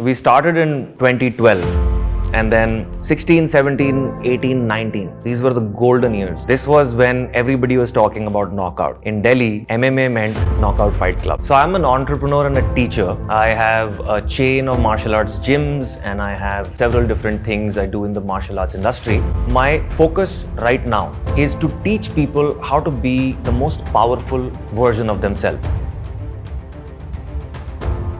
We started in 2012. And then 16, 17, 18, 19. These were the golden years. This was when everybody was talking about knockout. In Delhi, MMA meant knockout fight club. So I'm an entrepreneur and a teacher. I have a chain of martial arts gyms and I have several different things I do in the martial arts industry. My focus right now is to teach people how to be the most powerful version of themselves.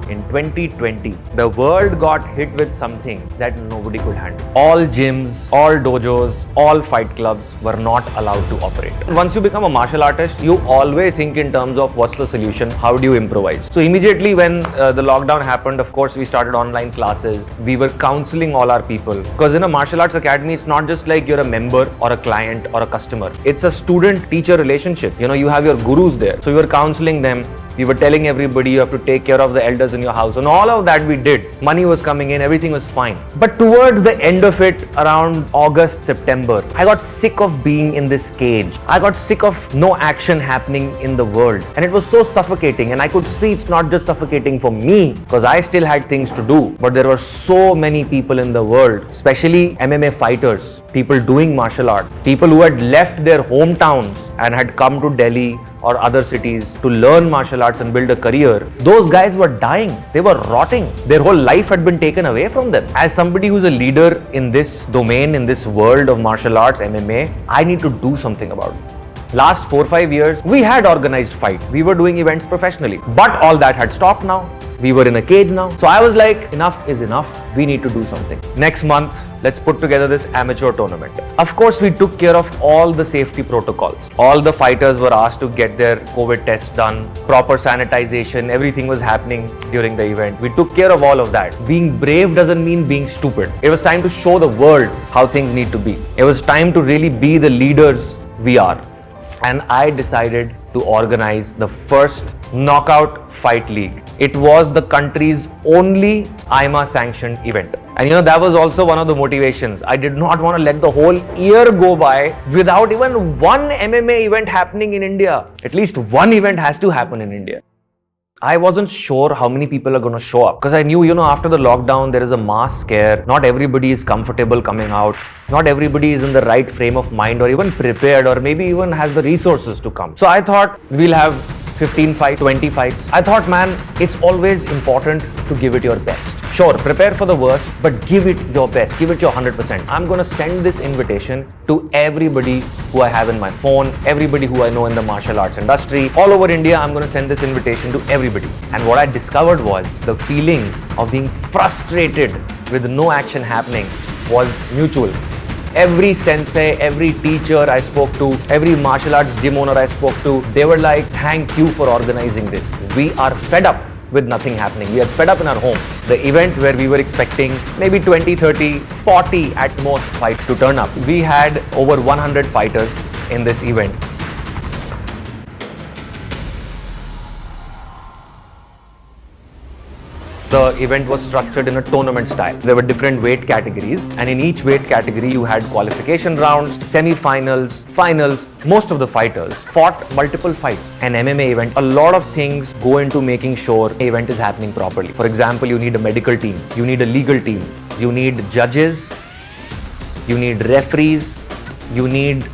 In 2020, the world got hit with something that nobody could handle. All gyms, all dojos, all fight clubs were not allowed to operate. Once you become a martial artist, you always think in terms of what's the solution, how do you improvise? So immediately when the lockdown happened, of course, we started online classes. We were counseling all our people. Because in a martial arts academy, it's not just like you're a member or a client or a customer. It's a student-teacher relationship. You have your gurus there. So you were counseling them. We were telling everybody you have to take care of the elders in your house, and all of that we did. Money was coming in, everything was fine. But towards the end of it, around August, September, I got sick of being in this cage. I got sick of no action happening in the world. And it was so suffocating, and I could see it's not just suffocating for me, because I still had things to do. But there were so many people in the world, especially MMA fighters, people doing martial art, people who had left their hometowns and had come to Delhi or other cities to learn martial arts and build a career. Those guys were dying. They were rotting. Their whole life had been taken away from them. As somebody who's a leader in this domain, in this world of martial arts, MMA, I need to do something about it. Last 4-5 years, we had organized fight. We were doing events professionally. But all that had stopped now. We were in a cage now. So I was like, enough is enough. We need to do something. Next month, let's put together this amateur tournament. Of course, we took care of all the safety protocols. All the fighters were asked to get their COVID tests done, proper sanitization, everything was happening during the event. We took care of all of that. Being brave doesn't mean being stupid. It was time to show the world how things need to be. It was time to really be the leaders we are. And I decided to organize the first knockout fight league. It was the country's only IMA sanctioned event. And that was also one of the motivations. I did not want to let the whole year go by without even one MMA event happening in India. At least one event has to happen in India. I wasn't sure how many people are going to show up because I knew, after the lockdown, there is a mass scare. Not everybody is comfortable coming out. Not everybody is in the right frame of mind or even prepared or maybe even has the resources to come. So I thought we'll have 15 fights, 20 fights. I thought, man, it's always important to give it your best. Sure, prepare for the worst, but give it your best. Give it your 100%. I'm going to send this invitation to everybody who I have in my phone, everybody who I know in the martial arts industry. All over India, I'm going to send this invitation to everybody. And what I discovered was the feeling of being frustrated with no action happening was mutual. Every sensei, every teacher I spoke to, every martial arts gym owner I spoke to, they were like, thank you for organizing this. We are fed up with nothing happening. We are fed up in our home. The event where we were expecting maybe 20, 30, 40 at most fights to turn up. We had over 100 fighters in this event. The event was structured in a tournament style. There were different weight categories, and in each weight category you had qualification rounds, semi-finals, finals. Most of the fighters fought multiple fights. An MMA event, a lot of things go into making sure the event is happening properly. For example, you need a medical team, you need a legal team, you need judges, you need referees, you need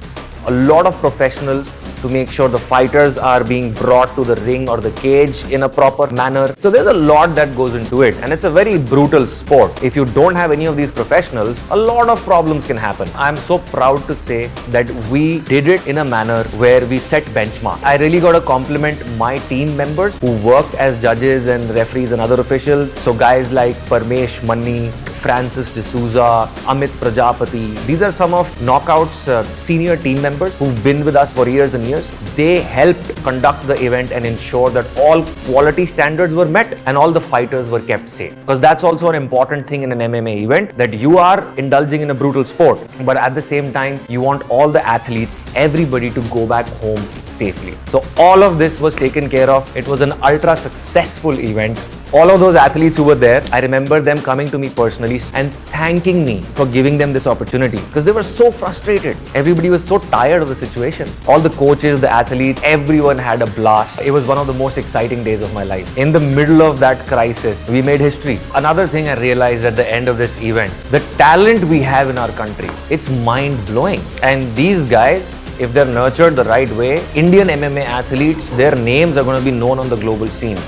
a lot of professionals to make sure the fighters are being brought to the ring or the cage in a proper manner. So there's a lot that goes into it, and it's a very brutal sport. If you don't have any of these professionals, a lot of problems can happen. I'm so proud to say that we did it in a manner where we set benchmark. I really got to compliment my team members who worked as judges and referees and other officials. So guys like Parmesh Manni, Francis D'Souza, Amit Prajapati. These are some of Knockout's senior team members who've been with us for years and years. They helped conduct the event and ensure that all quality standards were met and all the fighters were kept safe. Because that's also an important thing in an MMA event, that you are indulging in a brutal sport, but at the same time, you want all the athletes, everybody to go back home safely. So all of this was taken care of. It was an ultra successful event. All of those athletes who were there, I remember them coming to me personally and thanking me for giving them this opportunity because they were so frustrated. Everybody was so tired of the situation. All the coaches, the athletes, everyone had a blast. It was one of the most exciting days of my life. In the middle of that crisis, we made history. Another thing I realized at the end of this event, the talent we have in our country, it's mind-blowing. And these guys, if they're nurtured the right way, Indian MMA athletes, their names are going to be known on the global scene.